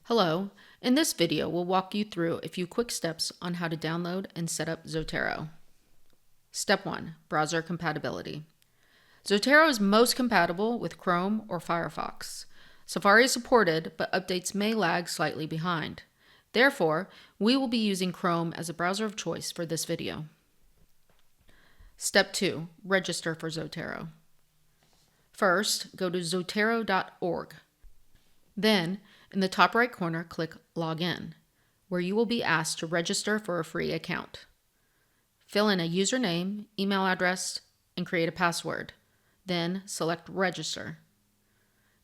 Hello, in this video we'll walk you through a few quick steps on how to download and set up Zotero. Step 1. Browser compatibility. Zotero is most compatible with Chrome or Firefox. Safari is supported, but updates may lag slightly behind. Therefore, we will be using Chrome as a browser of choice for this video. Step 2. Register for Zotero. First, go to zotero.org. Then, in the top right corner, click Login, where you will be asked to register for a free account. Fill in a username, email address, and create a password. Then select Register.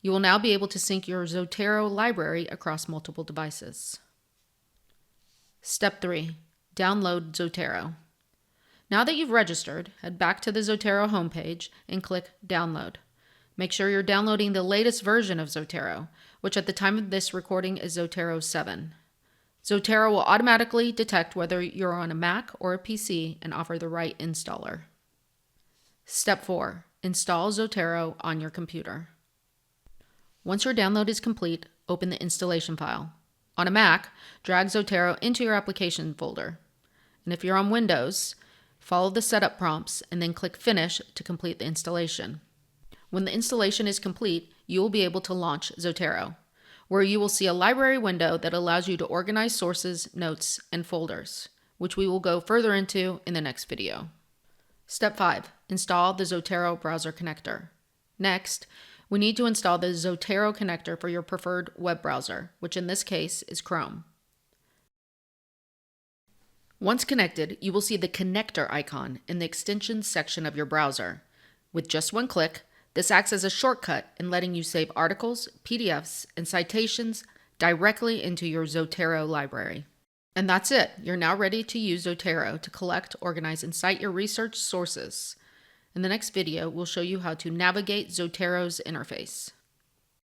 You will now be able to sync your Zotero library across multiple devices. Step 3. Download Zotero. Now that you've registered, head back to the Zotero homepage and click Download. Make sure you're downloading the latest version of Zotero, which at the time of this recording is Zotero 7. Zotero will automatically detect whether you're on a Mac or a PC and offer the right installer. Step 4. Install Zotero on your computer. Once your download is complete, open the installation file. On a Mac, drag Zotero into your application folder. And if you're on Windows, follow the setup prompts and then click Finish to complete the installation. When the installation is complete, you will be able to launch Zotero, where you will see a library window that allows you to organize sources, notes, and folders, which we will go further into in the next video. Step 5. Install the Zotero browser connector. Next, we need to install the Zotero connector for your preferred web browser, which in this case is Chrome. Once connected, you will see the connector icon in the extensions section of your browser. With just one click, this acts as a shortcut in letting you save articles, PDFs, and citations directly into your Zotero library. And that's it. You're now ready to use Zotero to collect, organize, and cite your research sources. In the next video, we'll show you how to navigate Zotero's interface.